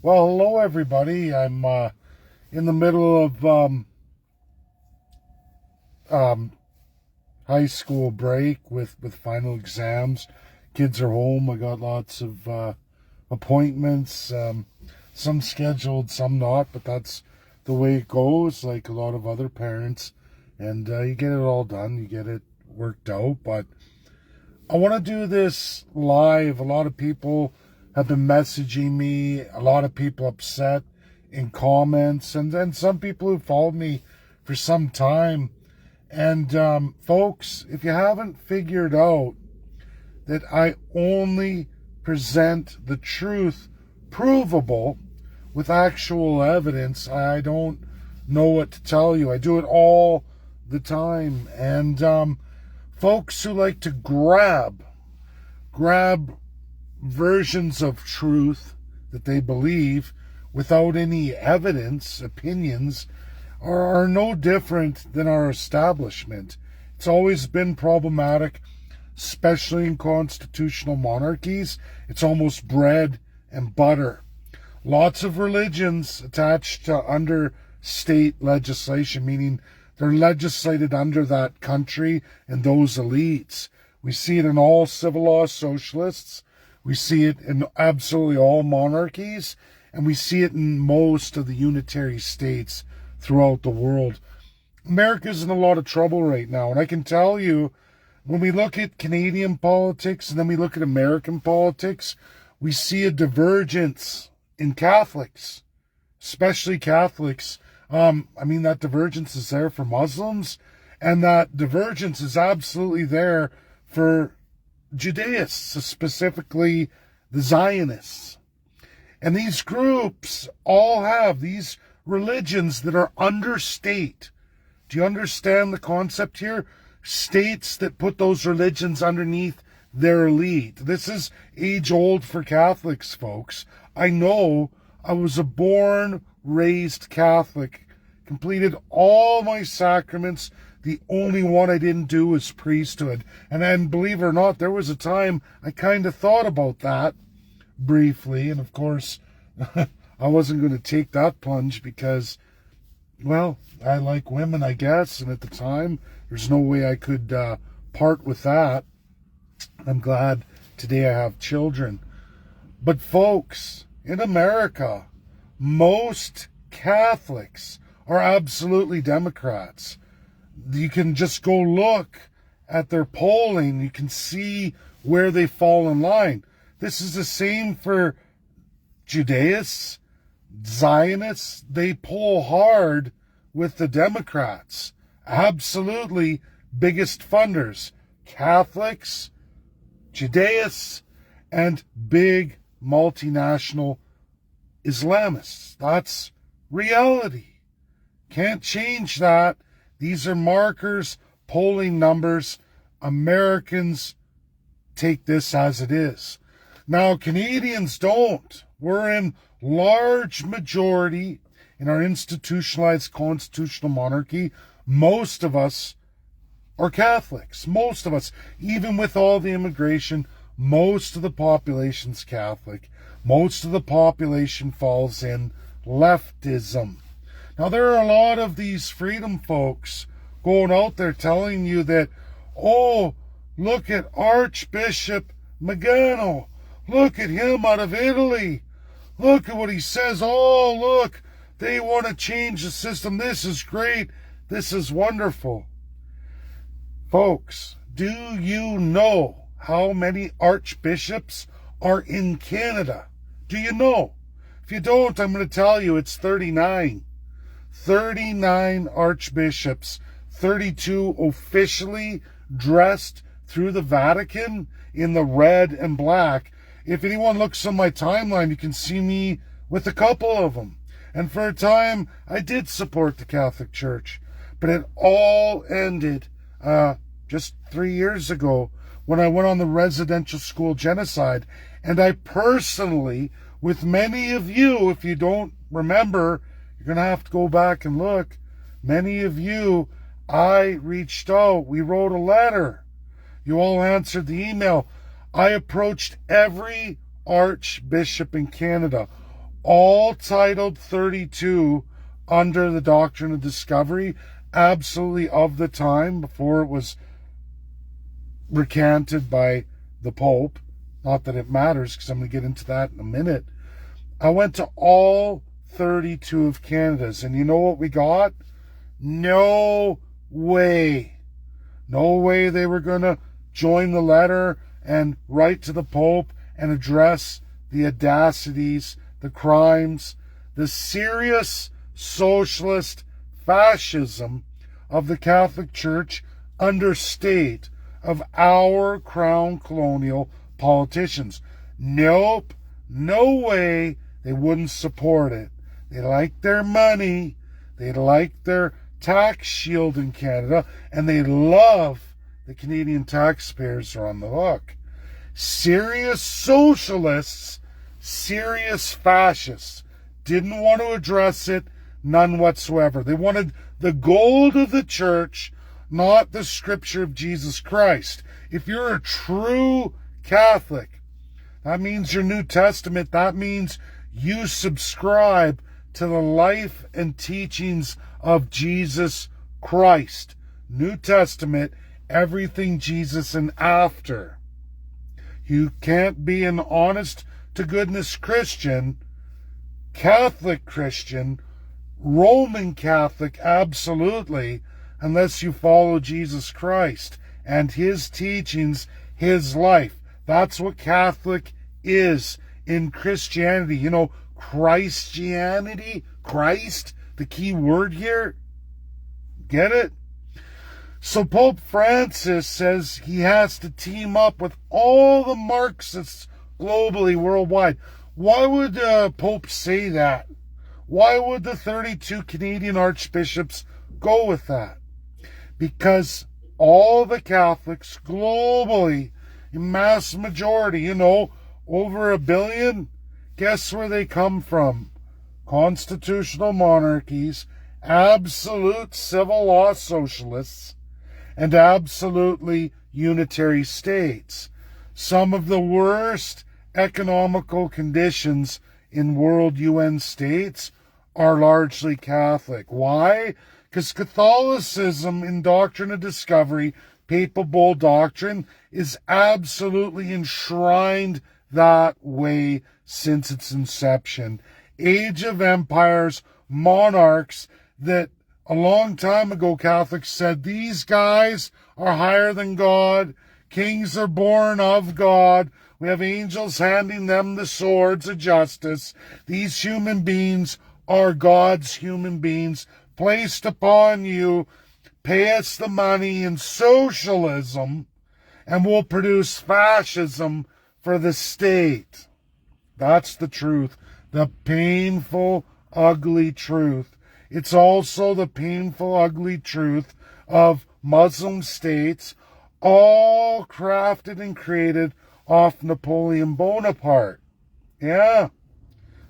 Well, hello everybody. I'm in the middle of um, high school break with final exams. Kids are home. I got lots of appointments, some scheduled, some not, but that's the way it goes, like a lot of other parents. And you get it all done. You get it worked out. But I want to do this live. A lot of people have been messaging me, a lot of people upset in comments, and then some people who followed me for some time. And folks, if you haven't figured out that I only present the truth provable with actual evidence, I don't know what to tell you. I do it all the time. And folks who like to grab versions of truth that they believe without any evidence, opinions, are no different than our establishment. It's always been problematic, especially in constitutional monarchies. It's almost bread and butter. Lots of religions attached to under state legislation, meaning they're legislated under that country and those elites. We see it in all civil law socialists. We see it in absolutely all monarchies, and we see it in most of the unitary states throughout the world. America's in a lot of trouble right now, and I can tell you, when we look at Canadian politics and then we look at American politics, we see a divergence in Catholics, especially Catholics. That divergence is there for Muslims, and that divergence is absolutely there for Judaists, specifically the Zionists. And these groups all have these religions that are under state. Do you understand the concept here? States that put those religions underneath their elite. This is age old for Catholics, folks. I know. I was a born, raised Catholic, completed all my sacraments. The only one I didn't do was priesthood. And then, believe it or not, there was a time I kind of thought about that briefly. And of course, I wasn't going to take that plunge because, well, I like women, I guess. And at the time, there's no way I could part with that. I'm glad today I have children. But folks, in America, most Catholics are absolutely Democrats. You can just go look at their polling. You can see where they fall in line. This is the same for Judaists, Zionists. They poll hard with the Democrats. Absolutely biggest funders. Catholics, Judaists, and big multinational Islamists. That's reality. Can't change that. These are markers, polling numbers. Americans take this as it is. Now, Canadians don't. We're in large majority in our institutionalized constitutional monarchy. Most of us are Catholics. Most of us, even with all the immigration, most of the population's Catholic. Most of the population falls in leftism. Now, there are a lot of these freedom folks going out there telling you that, oh, look at Archbishop Vigano. Look at him out of Italy. Look at what he says. Oh, look, they want to change the system. This is great. This is wonderful. Folks, do you know how many archbishops are in Canada? Do you know? If you don't, I'm going to tell you it's 39. 39 archbishops, 32 officially dressed through the Vatican in the red and black. If anyone looks on my timeline, you can see me with a couple of them. And for a time, I did support the Catholic Church. But it all ended just 3 years ago when I went on the residential school genocide. And I personally, with many of you, if you don't remember, you're going to have to go back and look. Many of you, I reached out. We wrote a letter. You all answered the email. I approached every archbishop in Canada, all titled 32 under the doctrine of discovery, absolutely of the time before it was recanted by the Pope. Not that it matters, because I'm going to get into that in a minute. I went to all 32 of Canada's, and you know what we got? No way. No way they were going to join the letter and write to the Pope and address the audacities, the crimes, the serious socialist fascism of the Catholic Church under state of our crown colonial politicians. Nope, no way they wouldn't support it. They like their money, they like their tax shield in Canada, and they love the Canadian taxpayers are on the hook. Serious socialists, serious fascists, didn't want to address it, none whatsoever. They wanted the gold of the church, not the scripture of Jesus Christ. If you're a true Catholic, that means your New Testament, that means you subscribe to the life and teachings of Jesus Christ. New Testament, everything Jesus and after. You can't be an honest to goodness Christian, Catholic Christian, Roman Catholic, absolutely, unless you follow Jesus Christ and his teachings, his life. That's what Catholic is in Christianity. You know, Christianity, Christ, the key word here. Get it? So Pope Francis says he has to team up with all the Marxists globally, worldwide. Why would Pope say that? Why would the 32 Canadian archbishops go with that? Because all the Catholics globally, in mass majority, you know, over 1 billion, guess where they come from? Constitutional monarchies, absolute civil law socialists, and absolutely unitary states. Some of the worst economical conditions in world UN states are largely Catholic. Why? Because Catholicism in doctrine of discovery, papal bull doctrine, is absolutely enshrined that way since its inception. Age of empires, monarchs that a long time ago Catholics said these guys are higher than God, kings are born of God, we have angels handing them the swords of justice. These human beings are God's human beings placed upon you. Pay us the money in socialism and we'll produce fascism for the state. That's the truth. The painful, ugly truth. It's also the painful, ugly truth of Muslim states, all crafted and created off Napoleon Bonaparte. Yeah.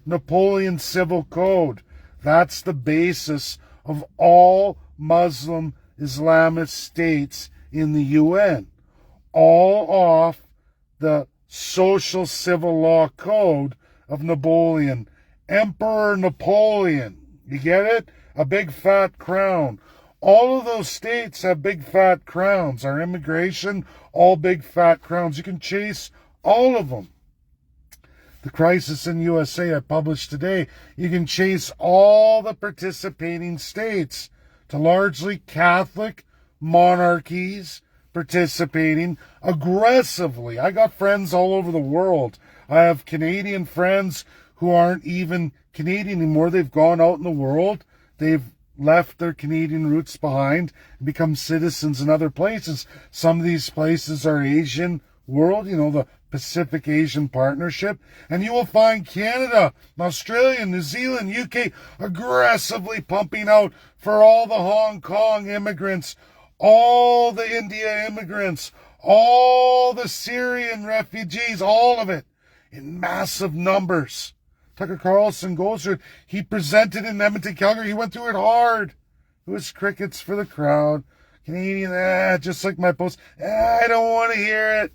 Napoleon's civil code. That's the basis of all Muslim Islamist states in the UN. All off the social civil law code of Napoleon. Emperor Napoleon. You get it? A big fat crown. All of those states have big fat crowns. Our immigration, all big fat crowns. You can chase all of them. The Crisis in USA I published today. You can chase all the participating states to largely Catholic monarchies participating aggressively. I got friends all over the world. I have Canadian friends who aren't even Canadian anymore. They've gone out in the world. They've left their Canadian roots behind and become citizens in other places. Some of these places are Asian world, you know, the Pacific Asian Partnership. And you will find Canada, Australia, New Zealand, UK aggressively pumping out for all the Hong Kong immigrants, all the India immigrants, all the Syrian refugees, all of it in massive numbers. Tucker Carlson goes through it. He presented in Edmonton, Calgary. He went through it hard. It was crickets for the crowd. Canadian, just like my post. I don't want to hear it.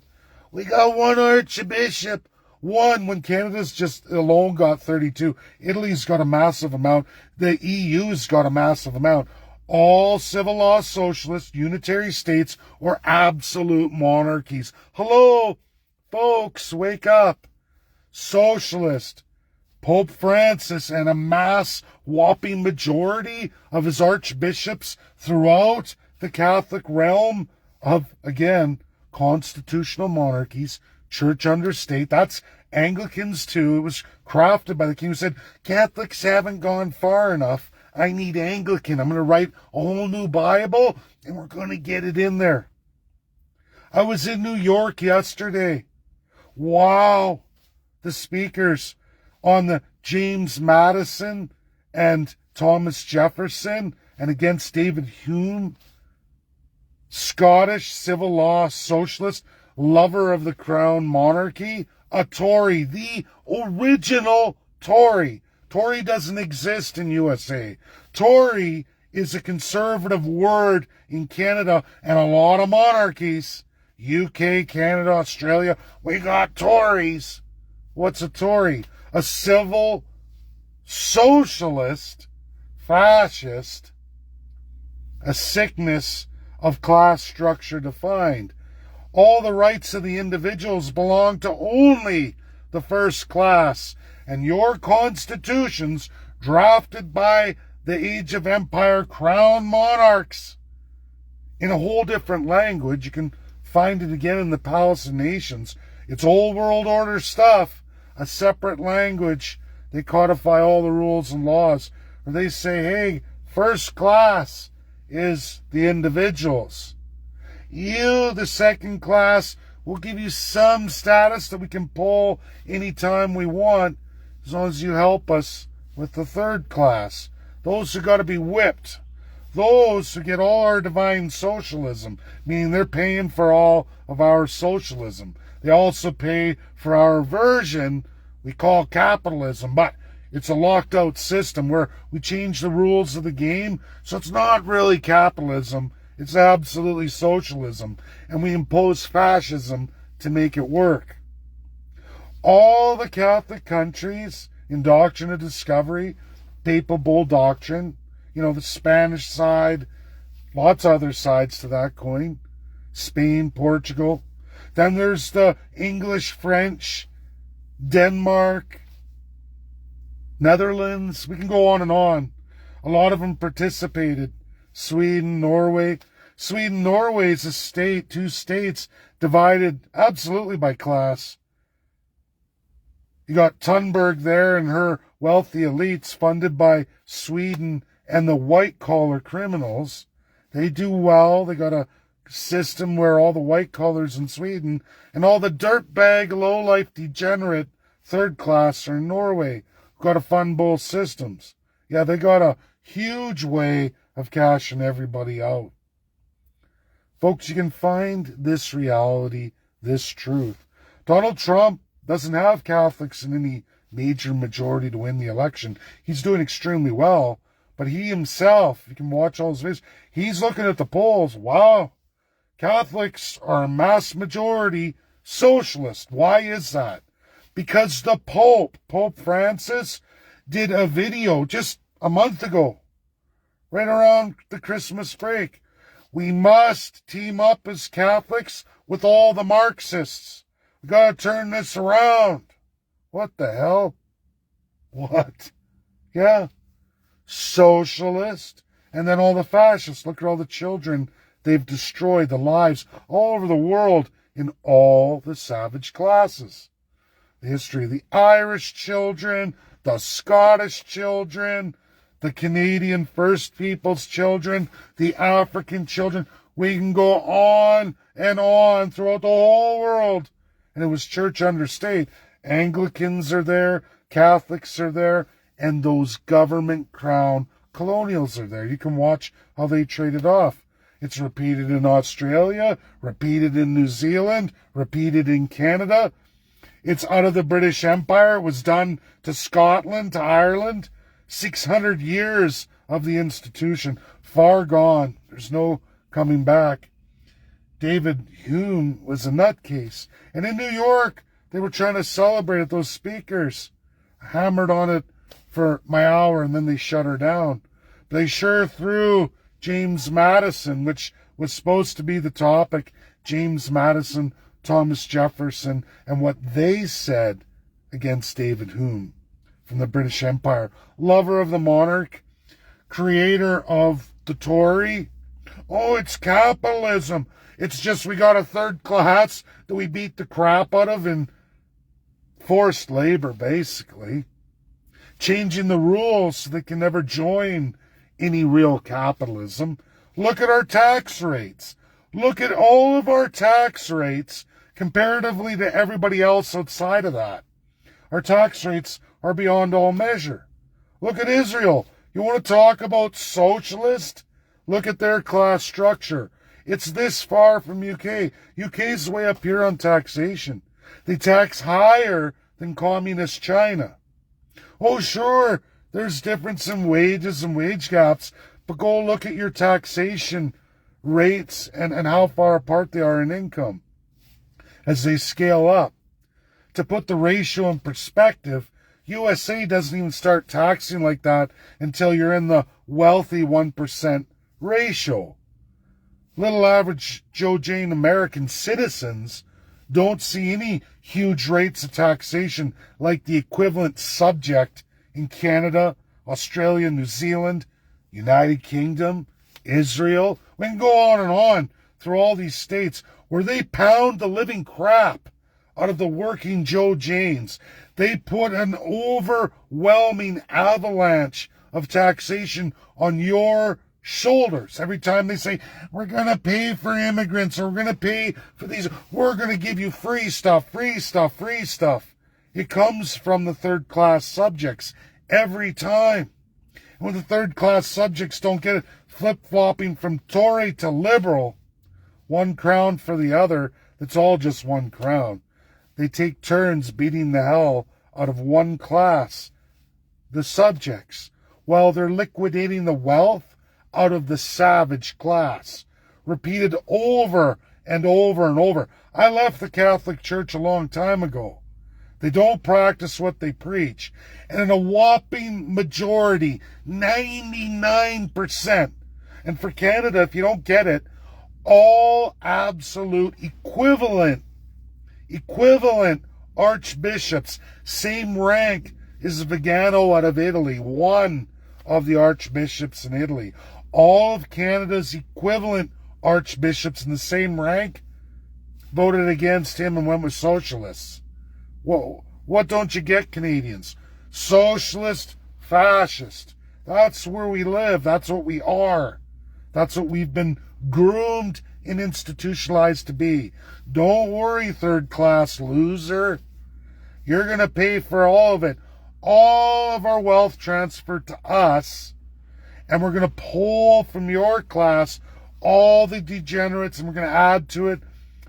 We got one archbishop, One, when Canada's just alone got 32, Italy's got a massive amount, the EU's got a massive amount. All civil law socialist unitary states or absolute monarchies. Hello, folks, wake up. Socialist. Pope Francis and a mass whopping majority of his archbishops throughout the Catholic realm of, again, constitutional monarchies, church under state. That's Anglicans too. It was crafted by the king who said, Catholics haven't gone far enough. I need Anglican. I'm going to write a whole new Bible and we're going to get it in there. I was in New York yesterday. Wow. The speakers on the James Madison and Thomas Jefferson and against David Hume, Scottish civil law socialist, lover of the crown monarchy, a Tory, the original Tory. Tory doesn't exist in USA. Tory is a conservative word in Canada and a lot of monarchies. UK, Canada, Australia, we got Tories. What's a Tory? A civil, socialist, fascist, a sickness of class structure defined. All the rights of the individuals belong to only the first class, and your constitutions, drafted by the Age of Empire crown monarchs, in a whole different language. You can find it again in the Palace of Nations. It's old world order stuff. A separate language. They codify all the rules and laws. Or they say, hey, first class is the individuals. You, the second class, will give you some status that we can pull anytime we want, as long as you help us with the third class. Those who got to be whipped. Those who get all our divine socialism, meaning they're paying for all of our socialism. They also pay for our version we call capitalism, but it's a locked out system where we change the rules of the game, so it's not really capitalism, it's absolutely socialism, and we impose fascism to make it work. All the Catholic countries in Doctrine of Discovery, Papal Bull Doctrine, the Spanish side, lots of other sides to that coin, Spain, Portugal. Then there's the English, French, Denmark, Netherlands. We can go on and on. A lot of them participated. Sweden, Norway. Sweden, Norway is a state, two states divided absolutely by class. You got Thunberg there and her wealthy elites funded by Sweden and the white-collar criminals. They do well. They got a system where all the white-collars in Sweden and all the dirtbag, low-life, degenerate third class are in Norway. Got to fund both systems. Yeah, they got a huge way of cashing everybody out. Folks, you can find this reality, this truth. Donald Trump doesn't have Catholics in any major majority to win the election. He's doing extremely well, but he himself, you can watch all his videos, he's looking at the polls. Wow, Catholics are a mass majority socialist. Why is that? Because the Pope Francis, did a video just a month ago, right around the Christmas break. We must team up as Catholics with all the Marxists. We got to turn this around. What the hell? What? Yeah. Socialist. And then all the fascists. Look at all the children they've destroyed, the lives all over the world in all the savage classes. The history of the Irish children, the Scottish children, the Canadian First Peoples children, the African children. We can go on and on throughout the whole world. And it was church under state. Anglicans are there, Catholics are there, and those government crown colonials are there. You can watch how they traded off. It's repeated in Australia, repeated in New Zealand, repeated in Canada. It's out of the British Empire. It was done to Scotland, to Ireland. 600 years of the institution. Far gone. There's no coming back. David Hume was a nutcase. And in New York, They were trying to celebrate it, those speakers. I hammered on it for my hour and then they shut her down. But they sure threw James Madison, which was supposed to be the topic. James Madison, Thomas Jefferson, and what they said against David Hume from the British Empire. Lover of the monarch, creator of the Tory. Oh, it's capitalism. It's just we got a third class that we beat the crap out of in forced labor, basically. Changing the rules so they can never join any real capitalism. Look at our tax rates. Look at all of our tax rates comparatively to everybody else outside of that. Our tax rates are beyond all measure. Look at Israel. You want to talk about socialist? Look at their class structure. It's this far from UK. UK's way up here on taxation. They tax higher than communist China. Oh, sure, there's difference in wages and wage gaps, but go look at your taxation rates and how far apart they are in income as they scale up. To put the ratio in perspective, USA doesn't even start taxing like that until you're in the wealthy 1% ratio. Little average Joe Jane American citizens don't see any huge rates of taxation like the equivalent subject in Canada, Australia, New Zealand, United Kingdom, Israel. We can go on and on through all these states where they pound the living crap out of the working Joe Janes. They put an overwhelming avalanche of taxation on your shoulders every time they say, we're going to pay for immigrants, or we're going to pay for these, we're going to give you free stuff, free stuff, free stuff. It comes from the third class subjects every time. And when the third class subjects don't get it, flip-flopping from Tory to Liberal, one crown for the other, it's all just one crown. They take turns beating the hell out of one class, the subjects, while they're liquidating the wealth out of the savage class. Repeated over and over and over. I left the Catholic Church a long time ago. They don't practice what they preach. And in a whopping majority, 99%, and for Canada, if you don't get it, all absolute equivalent archbishops, same rank as Vigano out of Italy, one of the archbishops in Italy. All of Canada's equivalent archbishops in the same rank voted against him and went with socialists. Whoa, what don't you get, Canadians? Socialist, fascist. That's where we live. That's what we are. That's what we've been groomed and institutionalized to be. Don't worry, third class loser. You're going to pay for all of it. All of our wealth transferred to us. And we're going to pull from your class all the degenerates, and we're going to add to it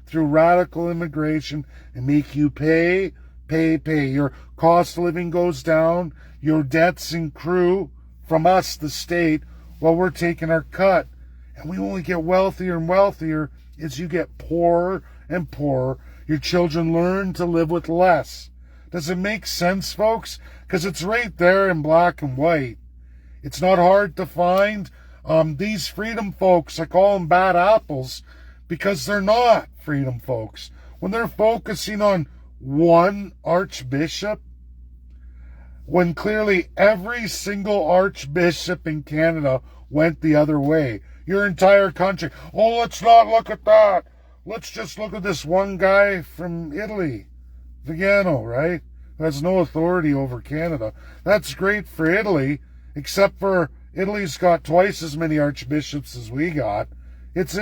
through radical immigration and make you pay. Your cost of living goes down. Your debts accrue from us, the state, while we're taking our cut. And we only get wealthier and wealthier as you get poorer and poorer. Your children learn to live with less. Does it make sense, folks? Because it's right there in black and white. It's not hard to find. These freedom folks, I call them bad apples because they're not freedom folks. When they're focusing on one archbishop, when clearly every single archbishop in Canada went the other way. Your entire country. Oh, let's not look at that. Let's just look at this one guy from Italy, Vigano, right? Who has no authority over Canada. That's great for Italy. Except for Italy's got twice as many archbishops as we got. It's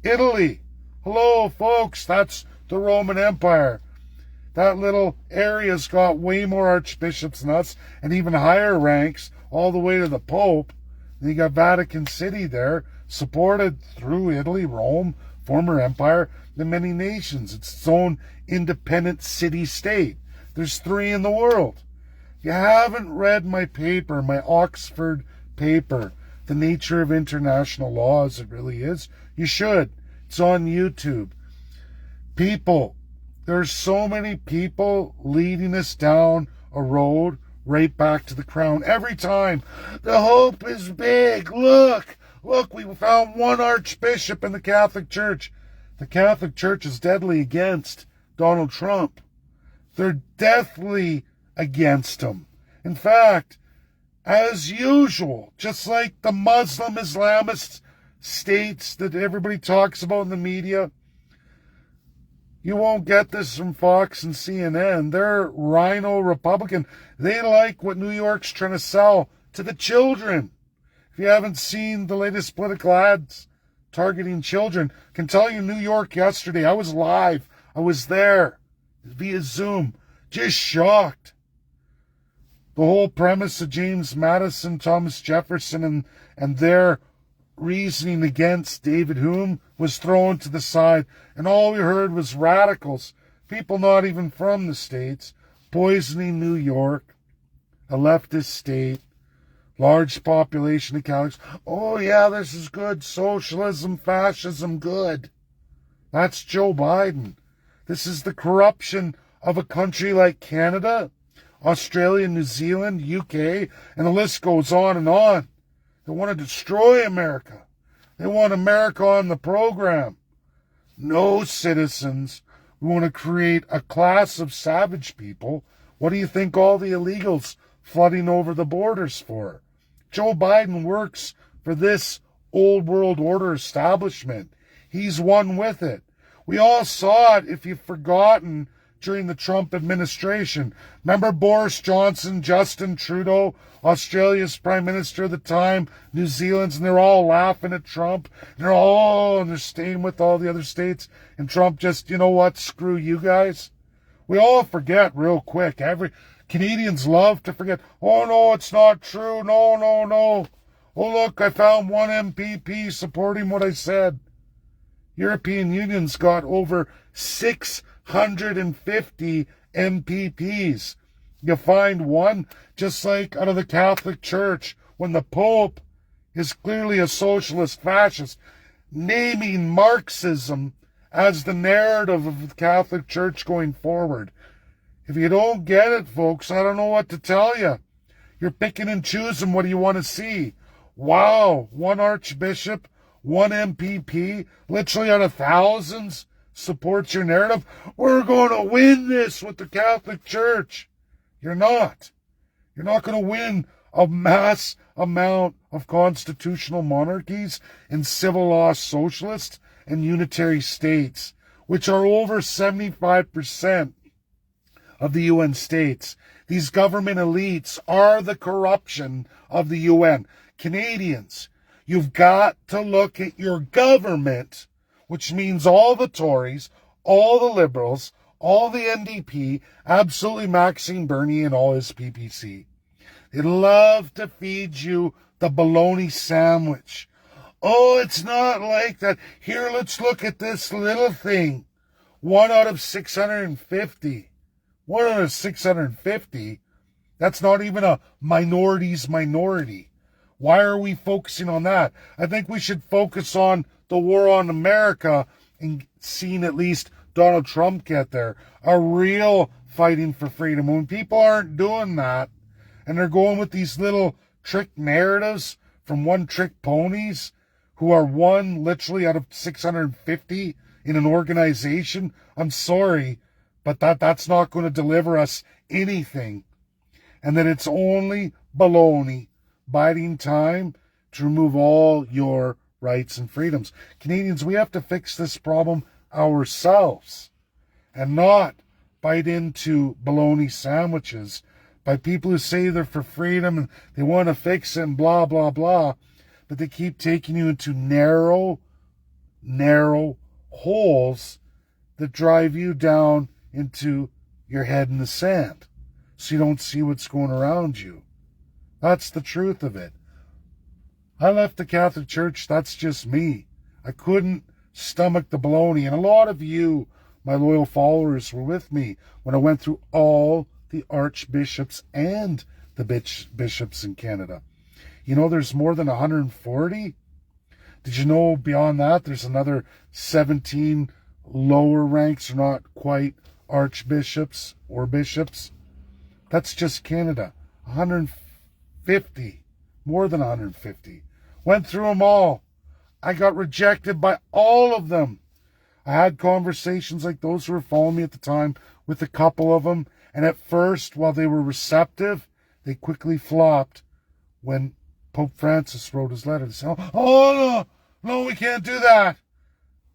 Italy. Hello, folks. That's the Roman Empire. That little area's got way more archbishops than us, and even higher ranks, all the way to the Pope. And you got Vatican City there, supported through Italy, Rome, former empire, the many nations. It's its own independent city-state. There's 3 in the world. You haven't read my paper, my Oxford paper, The Nature of International Law as it really is, you should. It's on YouTube. People, There's so many people leading us down a road right back to the crown every time. The hope is big. Look, we found one archbishop in the Catholic Church. The Catholic Church is deadly against Donald Trump. They're deathly against him. In fact, as usual, just like the Muslim Islamist states that everybody talks about in the media, you won't get this from Fox and CNN. They're rhino Republican. They like what New York's trying to sell to the children. If you haven't seen the latest political ads targeting children, I can tell you New York yesterday, I was live. I was there via Zoom. Just shocked. The whole premise of James Madison, Thomas Jefferson, and their reasoning against David Hume was thrown to the side, and all we heard was radicals, people not even from the States, poisoning New York, a leftist state, large population of Catholics. Oh yeah, this is good. Socialism, fascism, good. That's Joe Biden. This is the corruption of a country like Canada, Australia, New Zealand, UK, and the list goes on and on. They want to destroy America. They want America on the program. No citizens. We want to create a class of savage people. What do you think all the illegals flooding over the borders for? Joe Biden works for this old world order establishment. He's one with it. We all saw it, if you've forgotten, during the Trump administration. Remember Boris Johnson, Justin Trudeau, Australia's Prime Minister at the time, New Zealand's, and they're all laughing at Trump. And they're staying with all the other states. And Trump just, you know what, screw you guys. We all forget real quick. Canadians love to forget. Oh no, it's not true. No. Oh look, I found one MPP supporting what I said. European Union's got over 650 MPPs. You find one, just like out of the Catholic Church, when the Pope is clearly a socialist fascist, naming Marxism as the narrative of the Catholic Church going forward. If you don't get it, folks, I don't know what to tell you. You're picking and choosing what do you want to see. Wow, one archbishop, one MPP, literally out of thousands, supports your narrative. We're going to win this with the Catholic Church. You're not. You're not going to win a mass amount of constitutional monarchies and civil law socialists and unitary states, which are over 75% of the UN states. These government elites are the corruption of the UN. Canadians, you've got to look at your government, which means all the Tories, all the Liberals, all the NDP, absolutely Maxine Bernier and all his PPC. They love to feed you the bologna sandwich. Oh, it's not like that. Here, let's look at this little thing. 1 out of 650. 1 out of 650? That's not even a minority's minority. Why are we focusing on that? I think we should focus on the war on America and seeing at least Donald Trump get there. A real fighting for freedom. When people aren't doing that and they're going with these little trick narratives from one-trick ponies who are one literally out of 650 in an organization, I'm sorry, but that's not going to deliver us anything. And that it's only baloney, biding time to remove all your rights and freedoms. Canadians, we have to fix this problem ourselves and not bite into bologna sandwiches by people who say they're for freedom and they want to fix it and blah, blah, blah, but they keep taking you into narrow holes that drive you down into your head in the sand so you don't see what's going around you. That's the truth of it. I left the Catholic Church. That's just me. I couldn't stomach the baloney. And a lot of you, my loyal followers, were with me when I went through all the archbishops and the bishops in Canada. You know, there's more than 140. Did you know beyond that, there's another 17 lower ranks, or not quite archbishops or bishops. That's just Canada. 150. More than 150. Went through them all. I got rejected by all of them. I had conversations like those who were following me at the time with a couple of them. And at first, while they were receptive, they quickly flopped when Pope Francis wrote his letter. They said, oh, no, we can't do that.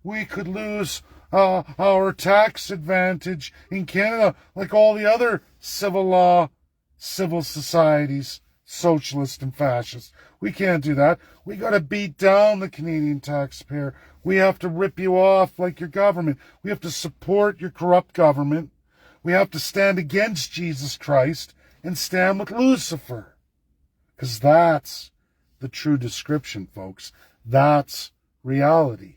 We could lose our tax advantage in Canada like all the other civil societies, socialist and fascist. We can't do that. We got to beat down the Canadian taxpayer. We have to rip you off like your government. We have to support your corrupt government. We have to stand against Jesus Christ and stand with Lucifer. Because that's the true description, folks. That's reality.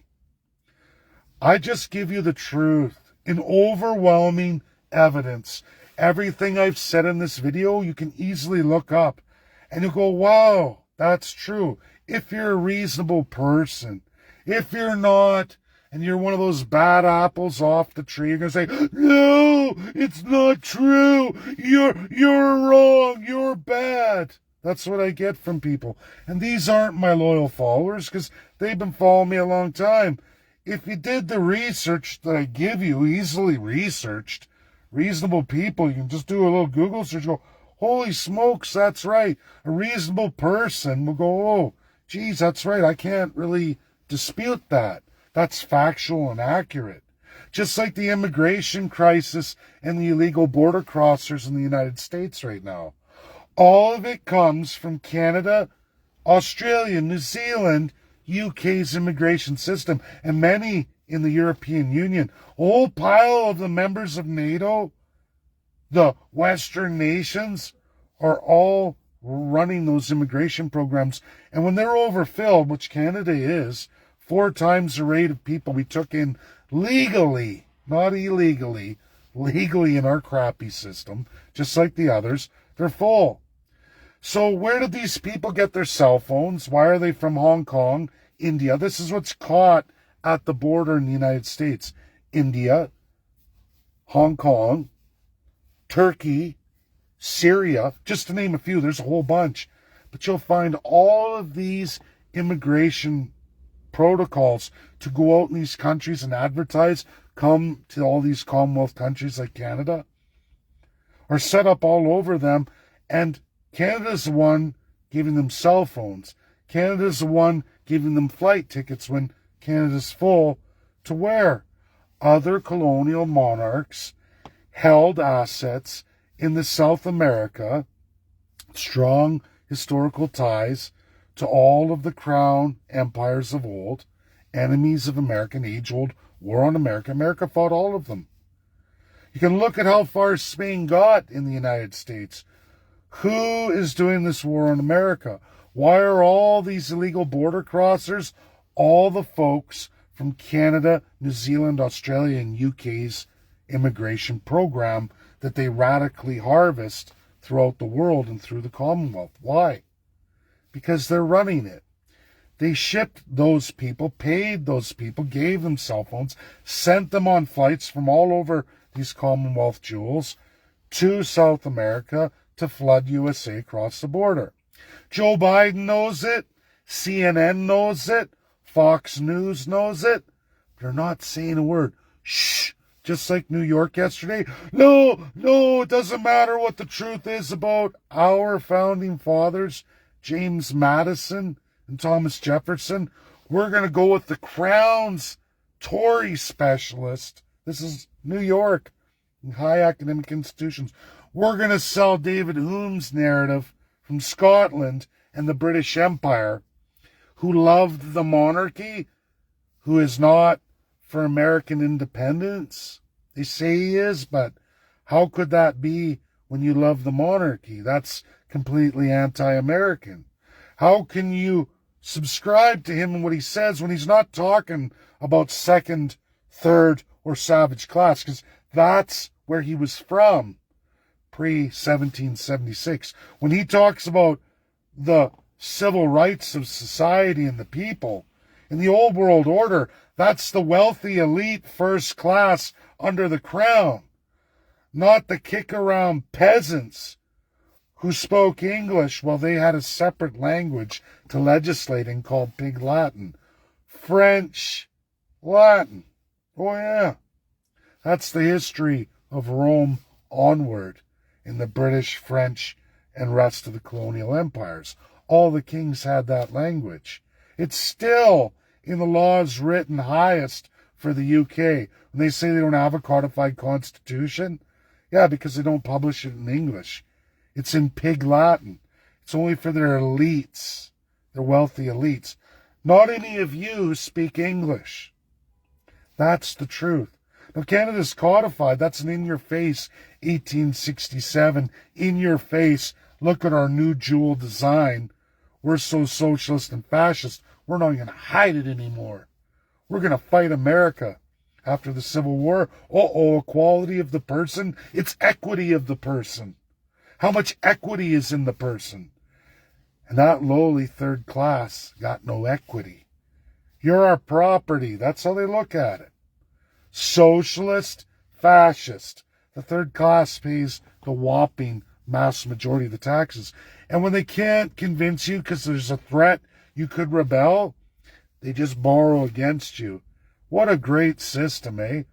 I just give you the truth in overwhelming evidence. Everything I've said in this video, you can easily look up. And you'll go, wow, that's true. If you're a reasonable person. If you're not, and you're one of those bad apples off the tree, you're going to say, no, it's not true. You're wrong. You're bad. That's what I get from people. And these aren't my loyal followers because they've been following me a long time. If you did the research that I give you, easily researched, reasonable people, you can just do a little Google search and go, holy smokes, that's right. A reasonable person will go, oh, geez, that's right. I can't really dispute that. That's factual and accurate. Just like the immigration crisis and the illegal border crossers in the United States right now. All of it comes from Canada, Australia, New Zealand, UK's immigration system, and many in the European Union. A whole pile of the members of NATO, the Western nations, are all running those immigration programs. And when they're overfilled, which Canada is, 4 times the rate of people we took in legally, not illegally, legally in our crappy system, just like the others, they're full. So where did these people get their cell phones? Why are they from Hong Kong, India? This is what's caught at the border in the United States. India, Hong Kong, Turkey, Syria, just to name a few. There's a whole bunch. But you'll find all of these immigration protocols to go out in these countries and advertise, come to all these Commonwealth countries like Canada, are set up all over them. And Canada's the one giving them cell phones. Canada's the one giving them flight tickets when Canada's full to where? Other colonial monarchs held assets in the South America, strong historical ties to all of the crown empires of old, enemies of American age-old war on America. America fought all of them. You can look at how far Spain got in the United States. Who is doing this war on America? Why are all these illegal border crossers all the folks from Canada, New Zealand, Australia, and UK's immigration program that they radically harvest throughout the world and through the Commonwealth? Why? Because they're running it. They shipped those people, paid those people, gave them cell phones, sent them on flights from all over these Commonwealth jewels to South America to flood USA across the border. Joe Biden knows it. CNN knows it. Fox News knows it. They're not saying a word. Shh. Just like New York yesterday. No, it doesn't matter what the truth is about our founding fathers, James Madison and Thomas Jefferson. We're going to go with the Crown's Tory specialist. This is New York, high academic institutions. We're going to sell David Hume's narrative from Scotland and the British Empire, who loved the monarchy, who is not for American independence. They say he is, but how could that be when you love the monarchy? That's completely anti-American. How can you subscribe to him and what he says when he's not talking about second, third, or savage class? Because that's where he was from pre-1776. When he talks about the civil rights of society and the people, in the old world order, that's the wealthy elite first class under the crown. not the kick around peasants who spoke English while they had a separate language to legislate in called Pig Latin. French Latin. Oh yeah. That's the history of Rome onward in the British, French, and rest of the colonial empires. All the kings had that language. It's still in the laws written highest for the UK. When they say they don't have a codified constitution, yeah, because they don't publish it in English. It's in Pig Latin. It's only for their elites, their wealthy elites. Not any of you speak English. That's the truth. Now, Canada's codified. That's an in-your-face 1867. In-your-face, look at our new jewel design. We're so socialist and fascist, we're not going to hide it anymore. We're going to fight America after the Civil War. Equality of the person. It's equity of the person. How much equity is in the person? And that lowly third class got no equity. You're our property. That's how they look at it. Socialist, fascist. The third class pays the whopping mass majority of the taxes. And when they can't convince you because there's a threat you could rebel, they just borrow against you. What a great system, eh?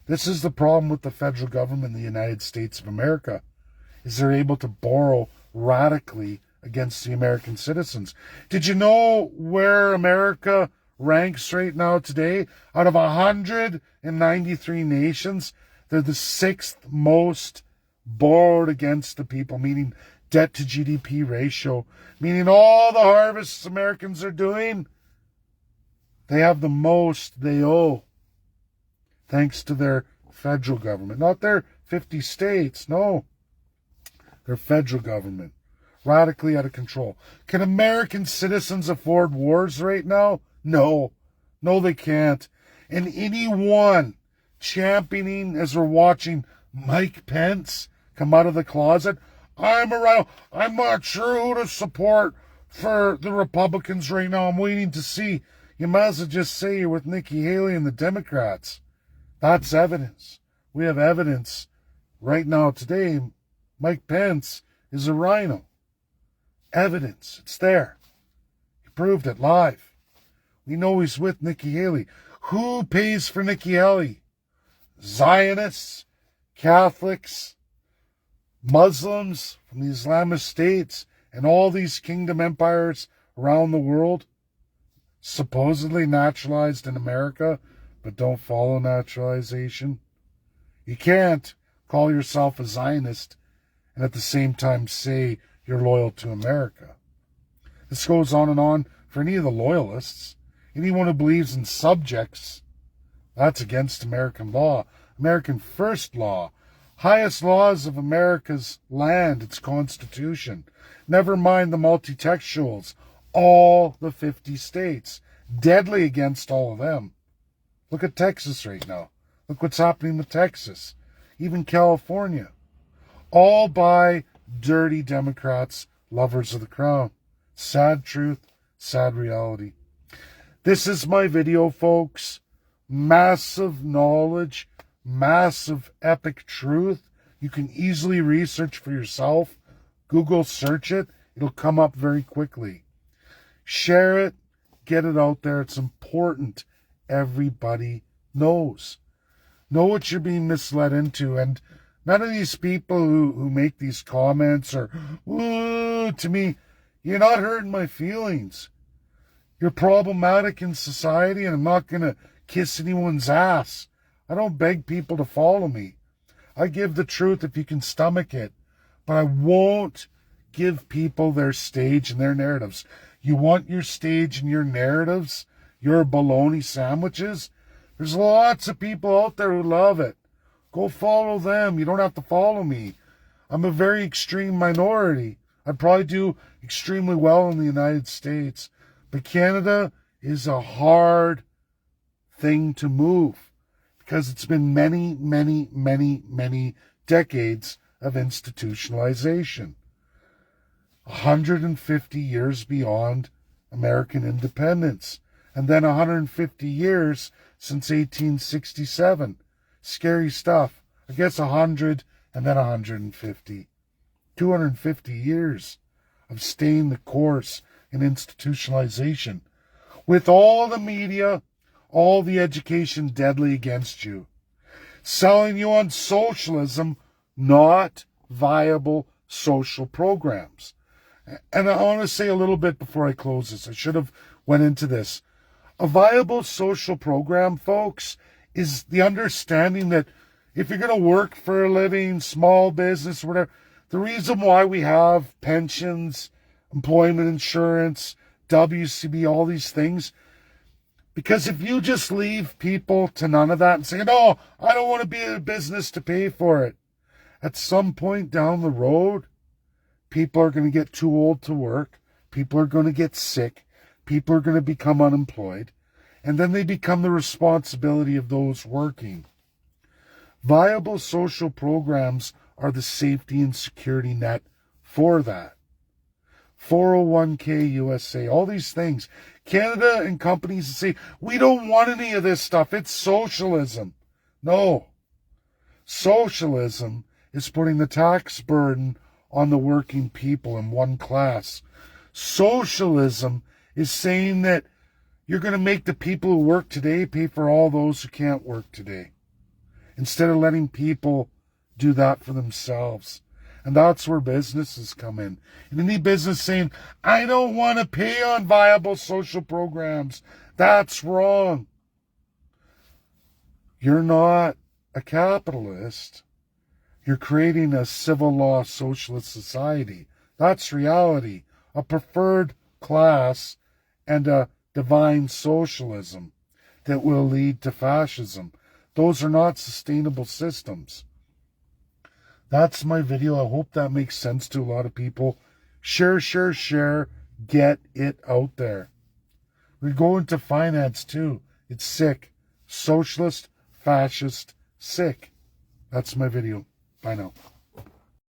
This is the problem with the federal government in the United States of America, is they're able to borrow radically against the American citizens. Did you know where America ranks right now today? Out of 193 nations, they're the 6th most borrowed against the people, meaning debt to GDP ratio, meaning all the harvests Americans are doing, they have the most they owe, thanks to their federal government. Not their 50 states, no. Their federal government. Radically out of control. Can American citizens afford wars right now? No. No, they can't. And anyone championing, as we're watching Mike Pence come out of the closet, I'm not sure who to support for the Republicans right now. I'm waiting to see. You might as well just say you're with Nikki Haley and the Democrats. That's evidence. We have evidence right now today. Mike Pence is a rhino. Evidence. It's there. He proved it live. We know he's with Nikki Haley. Who pays for Nikki Haley? Zionists, Catholics, Muslims from the Islamist states, and all these kingdom empires around the world, supposedly naturalized in America, but don't follow naturalization. You can't call yourself a Zionist and at the same time say you're loyal to America. This goes on and on for any of the loyalists. Anyone who believes in subjects, that's against American law. American first law. Highest laws of America's land, its Constitution. Never mind the multi-textuals. All the 50 states. Deadly against all of them. Look at Texas right now. Look what's happening with Texas. Even California. All by dirty Democrats, lovers of the crown. Sad truth, sad reality. This is my video, folks. Massive knowledge, massive epic truth. You can easily research for yourself. Google search it. It'll come up very quickly. Share it. Get it out there. It's important. Everybody knows. Know what you're being misled into. And none of these people who make these comments are, ooh, to me, you're not hurting my feelings. You're problematic in society, and I'm not going to kiss anyone's ass. I don't beg people to follow me. I give the truth if you can stomach it. But I won't give people their stage and their narratives. You want your stage and your narratives, your bologna sandwiches? There's lots of people out there who love it. Go follow them. You don't have to follow me. I'm a very extreme minority. I'd probably do extremely well in the United States. But Canada is a hard thing to move because it's been many, many, many, many decades of institutionalization. 150 years beyond American independence. And then 150 years since 1867. Scary stuff. I guess 100 and then 150. 250 years of staying the course in institutionalization, with all the media, all the education deadly against you, selling you on socialism, not viable social programs. And I want to say a little bit before I close this. I should have went into this. A viable social program, folks, is the understanding that if you're going to work for a living, small business, whatever, the reason why we have pensions, employment insurance, WCB, all these things, because if you just leave people to none of that and say, no, I don't want to be in a business to pay for it, at some point down the road, people are going to get too old to work, people are going to get sick, people are going to become unemployed, and then they become the responsibility of those working. Viable social programs are the safety and security net for that. 401k USA, all these things. Canada and companies say, we don't want any of this stuff. It's socialism. No. Socialism is putting the tax burden on the working people in one class. Socialism is saying that you're going to make the people who work today pay for all those who can't work today, instead of letting people do that for themselves. And that's where businesses come in. And any business saying, I don't want to pay on viable social programs, that's wrong. You're not a capitalist. You're creating a civil law socialist society. That's reality. A preferred class and a divine socialism that will lead to fascism. Those are not sustainable systems. That's my video. I hope that makes sense to a lot of people. Share, share, share. Get it out there. We go into finance too. It's sick. Socialist, fascist, sick. That's my video. Bye now.